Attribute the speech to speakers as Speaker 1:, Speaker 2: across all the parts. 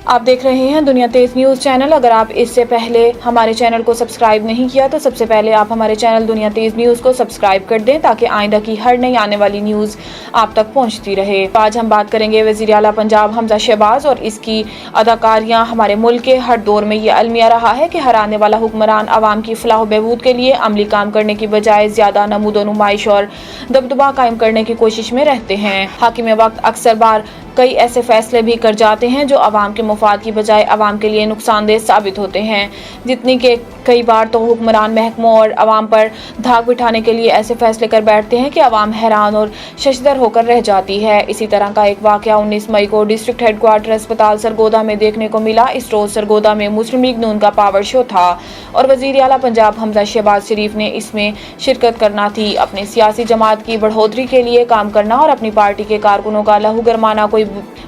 Speaker 1: آپ دیکھ رہے ہیں دنیا تیز نیوز چینل۔ اگر آپ اس سے پہلے ہمارے چینل کو سبسکرائب نہیں کیا تو سب سے پہلے آپ ہمارے چینل دنیا تیز نیوز کو سبسکرائب کر دیں تاکہ آئندہ کی ہر نئی آنے والی نیوز آپ تک پہنچتی رہے۔ آج ہم بات کریں گے وزیر اعلیٰ پنجاب حمزہ شہباز اور اس کی اداکاریاں۔ ہمارے ملک کے ہر دور میں یہ المیہ رہا ہے کہ ہر آنے والا حکمران عوام کی فلاح و بہبود کے لیے عملی کام کرنے کی بجائے زیادہ نمود و نمائش اور دبدبہ قائم کرنے کی کوشش میں رہتے ہیں۔ حاکم وقت اکثر بار کئی ایسے فیصلے بھی کر جاتے ہیں جو عوام کے مفاد کی بجائے عوام کے لیے نقصان دہ ثابت ہوتے ہیں، جتنی کہ کئی بار تو حکمران محکموں اور عوام پر دھاک بٹھانے کے لیے ایسے فیصلے کر بیٹھتے ہیں کہ عوام حیران اور ششدر ہو کر رہ جاتی ہے۔ اسی طرح کا ایک واقعہ 19 مئی کو ڈسٹرکٹ ہیڈ کوارٹر اسپتال سرگودا میں دیکھنے کو ملا۔ اس روز سرگودا میں مسلم لیگ نون کا پاور شو تھا اور وزیر اعلیٰ پنجاب حمزہ شہباز شریف نے اس میں شرکت کرنا تھی۔ اپنی سیاسی جماعت کی بڑھوتری کے لیے کام کرنا اور اپنی پارٹی کے کارکنوں کا لہو گرمانا کوئی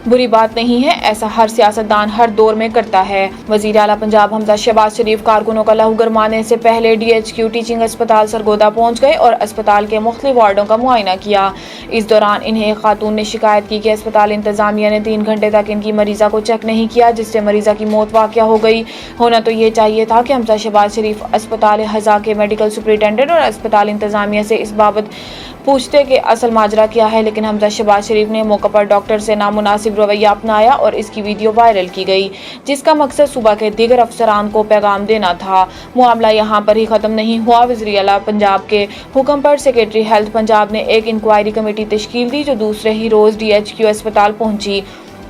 Speaker 1: بری بات نہیں ہے، ایسا ہر سیاستدان ہر دور میں کرتا ہے۔ وزیر اعلیٰ پنجاب حمزہ شہباز شریف کارکنوں کا لہو گرمانے سے پہلے DHQ ٹیچنگ اسپتال سرگودا پہنچ گئے اور اسپتال کے مختلف وارڈوں کا معائنہ کیا۔ اس دوران انہیں ایک خاتون نے شکایت کی کہ اسپتال انتظامیہ نے 3 گھنٹے تک ان کی مریضہ کو چیک نہیں کیا، جس سے مریضہ کی موت واقع ہو گئی۔ ہونا تو یہ چاہیے تھا کہ حمزہ شہباز شریف اسپتال حضا کے میڈیکل سپرنٹینڈنٹ اور اسپتال انتظامیہ سے اس بابت پوچھتے کہ اصل ماجرا کیا ہے، لیکن حمزہ شہباز شریف نے موقع پر ڈاکٹر سے نامناسب رویہ اپنایا اور اس کی ویڈیو وائرل کی گئی، جس کا مقصد صوبہ کے دیگر افسران کو پیغام دینا تھا۔ معاملہ یہاں پر ہی ختم نہیں ہوا۔ وزیر اعلیٰ پنجاب کے حکم پر سیکریٹری ہیلتھ پنجاب نے ایک انکوائری کمیٹی تشکیل دی جو دوسرے ہی روز DHQ اسپتال پہنچی۔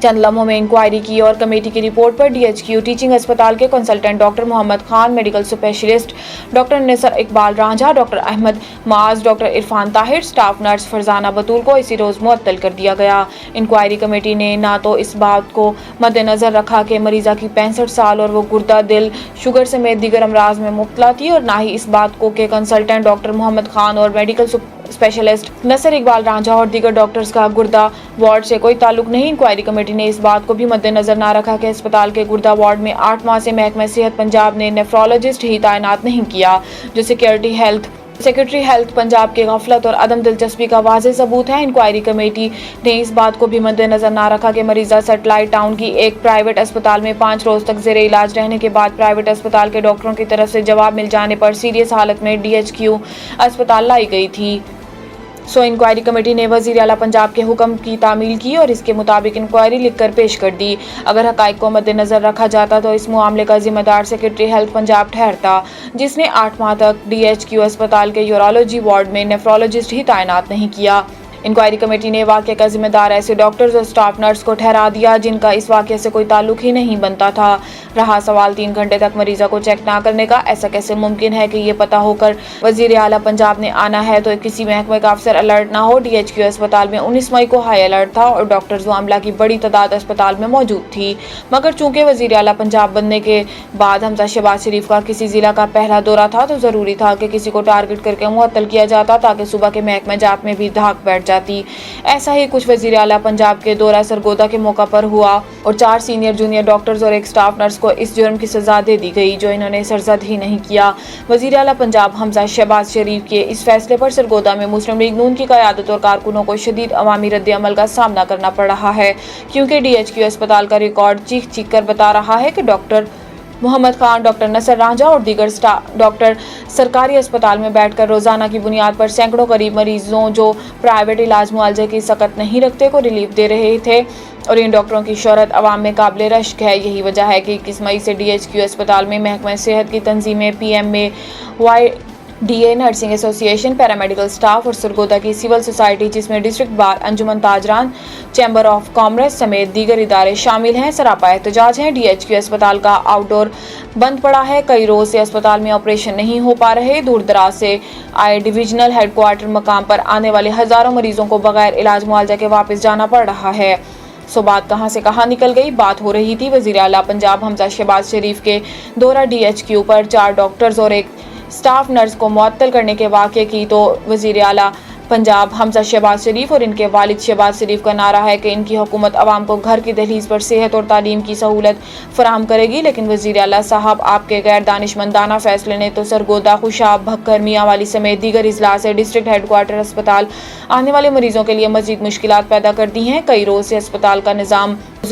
Speaker 1: چند لمحوں میں انکوائری کی اور کمیٹی کی رپورٹ پر DHQ ٹیچنگ اسپتال کے consultant doctor Muhammad Khan, medical specialist doctor Nisar Iqbal Ranjha, doctor Ahmad Muaz, doctor Irfan Tahir, staff nurse Farzana Batool کو اسی روز معطل کر دیا گیا۔ انکوائری کمیٹی نے نہ تو اس بات کو مد نظر رکھا کہ مریضہ کی 65 سال اور وہ گردہ، دل، شوگر سمیت دیگر امراض میں مبتلا تھی، اور نہ ہی اس بات کو کہ کنسلٹنٹ ڈاکٹر محمد خان اور میڈیکل اسپیشلسٹ نثر اقبال رانجھا اور دیگر ڈاکٹرز کا گردہ وارڈ سے کوئی تعلق نہیں۔ انکوائری کمیٹی نے اس بات کو بھی مد نظر نہ رکھا کہ اسپتال کے گردہ وارڈ میں 8 ماہ سے محکمہ صحت پنجاب نے نیفرولوجسٹ ہی تعینات نہیں کیا، جو سیکریٹری ہیلتھ پنجاب کے غفلت اور عدم دلچسپی کا واضح ثبوت ہے۔ انکوائری کمیٹی نے اس بات کو بھی مد نظر نہ رکھا کہ مریضہ سیٹلائٹ ٹاؤن کی ایک پرائیویٹ اسپتال میں 5 روز تک زیر علاج رہنے کے بعد پرائیویٹ اسپتال کے ڈاکٹروں کی طرف سے جواب مل جانے پر سیریس حالت میں DHQ اسپتال لائی گئی تھی۔ انکوائری کمیٹی نے وزیر اعلیٰ پنجاب کے حکم کی تعمیل کی اور اس کے مطابق انکوائری لکھ کر پیش کر دی۔ اگر حقائق کو مد نظر رکھا جاتا تو اس معاملے کا ذمہ دار سیکریٹری ہیلتھ پنجاب ٹھہرتا، جس نے 8 ماہ تک DHQ اسپتال کے یورولوجی وارڈ میں نیفرولوجسٹ ہی تعینات نہیں کیا۔ انکوائری کمیٹی نے واقعے کا ذمہ دار ایسے ڈاکٹرز اور اسٹاف نرس کو ٹھہرا دیا جن کا اس واقعے سے کوئی تعلق ہی نہیں بنتا تھا۔ رہا سوال 3 گھنٹے تک مریضہ کو چیک نہ کرنے کا، ایسا کیسے ممکن ہے کہ یہ پتہ ہو کر وزیر اعلیٰ پنجاب نے آنا ہے تو کسی محکمے کا افسر الرٹ نہ ہو۔ DHQ اسپتال میں 19 مئی کو ہائی الرٹ تھا اور ڈاکٹرز و عملہ کی بڑی تعداد اسپتال میں موجود تھی، مگر چونکہ وزیر اعلیٰ پنجاب بننے کے بعد حمزہ شہباز شریف کا کسی ضلع کا پہلا دورہ تھا تو ضروری تھا کہ کسی کو ٹارگٹ کر کے معطل کیا جاتا تاکہ صوبہ کے محکمہ جات میں بھی دھاک بیٹھ جاتی۔ ایسا ہی کچھ وزیر اعلیٰ پنجاب کے دورہ سرگودا کے موقع پر ہوا اور 4 سینئر جونیئر ڈاکٹرز اور ایک اسٹاف نرس کو اس جرم کی سزا دے دی گئی جو انہوں نے سرزد ہی نہیں کیا۔ وزیر اعلیٰ پنجاب حمزہ شہباز شریف کے اس فیصلے پر سرگودا میں مسلم لیگ نون کی قیادت اور کارکنوں کو شدید عوامی رد عمل کا سامنا کرنا پڑ رہا ہے، کیونکہ DHQ اسپتال کا ریکارڈ چیخ چیخ کر بتا رہا ہے کہ ڈاکٹر محمد خان، ڈاکٹر نثر رانجھا اور دیگر ڈاکٹر سرکاری اسپتال میں بیٹھ کر روزانہ کی بنیاد پر سینکڑوں قریب مریضوں جو پرائیویٹ علاج معالجے کی سکت نہیں رکھتے کو ریلیف دے رہے تھے، اور ان ڈاکٹروں کی شہرت عوام میں قابل رشک ہے۔ یہی وجہ ہے کہ 21 مئی سے DHQ اسپتال میں محکمہ صحت کی تنظیمیں PMA، YDA، نرسنگ ایسوسی ایشن، پیرامیڈیکل اسٹاف اور سرگودا کی سول سوسائٹی جس میں ڈسٹرکٹ بار، انجمن تاجران، چیمبر آف کامرس سمیت دیگر ادارے شامل ہیں، سراپا احتجاج ہیں۔ DHQ اسپتال کا آؤٹ ڈور بند پڑا ہے، کئی روز سے اسپتال میں آپریشن نہیں ہو پا رہے، دور دراز سے آئے ڈویژنل ہیڈ کوارٹر مقام پر آنے والے ہزاروں مریضوں کو بغیر علاج معالجہ کے واپس جانا پڑ رہا ہے۔ بات کہاں سے کہاں نکل گئی؟ بات ہو رہی تھی وزیر اعلیٰ پنجاب حمزہ شہباز شریف کے دورہ DHQ پر 4 ڈاکٹرز اور ایک اسٹاف نرس کو معطل کرنے کے واقعے کی، تو وزیر اعلیٰ پنجاب حمزہ شہباز شریف اور ان کے والد شہباز شریف کا نعرہ ہے کہ ان کی حکومت عوام کو گھر کی دہلیز پر صحت اور تعلیم کی سہولت فراہم کرے گی، لیکن وزیر اعلیٰ صاحب آپ کے غیر دانشمندانہ فیصلے نے تو سرگودا، خوشاب، بھکر، میاں والی سمیت دیگر اضلاع سے ڈسٹرکٹ ہیڈ کوارٹر اسپتال آنے والے مریضوں کے لیے مزید مشکلات پیدا کر دی ہیں۔ کئی روز سے اسپتال کا نظام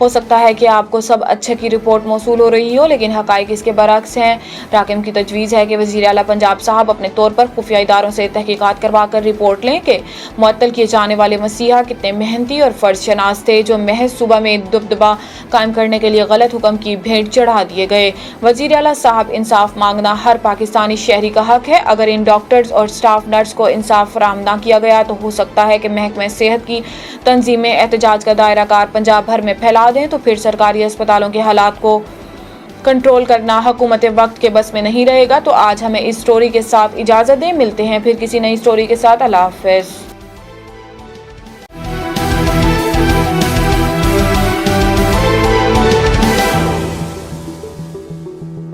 Speaker 1: ہو سکتا ہے کہ آپ کو سب اچھے کی رپورٹ موصول ہو رہی ہو، لیکن حقائق اس کے برعکس ہیں۔ حاکم کی تجویز ہے کہ وزیر اعلیٰ پنجاب صاحب اپنے طور پر خفیہ اداروں سے تحقیقات کروا کر رپورٹ لیں کہ معطل کیے جانے والے مسیحا کتنے محنتی اور فرض شناس تھے جو محض صوبہ میں دبدبہ قائم کرنے کے لیے غلط حکم کی بھیٹ چڑھا دیے گئے۔ وزیر اعلیٰ صاحب، انصاف مانگنا ہر پاکستانی شہری کا حق ہے۔ اگر ان ڈاکٹرز اور اسٹاف نرس کو انصاف فراہم نہ کیا گیا تو ہو سکتا ہے کہ محکمہ صحت کی تنظیمیں احتجاج کا دائرہ کار پنجاب بھر میں پھیلا دیں تو پھر سرکاری اسپتالوں کے حالات کو کنٹرول کرنا حکومت وقت کے بس میں نہیں رہے گا۔ تو آج ہمیں اس سٹوری کے ساتھ اجازت دیں، ملتے ہیں پھر کسی نئی سٹوری کے ساتھ۔ اللہ حافظ۔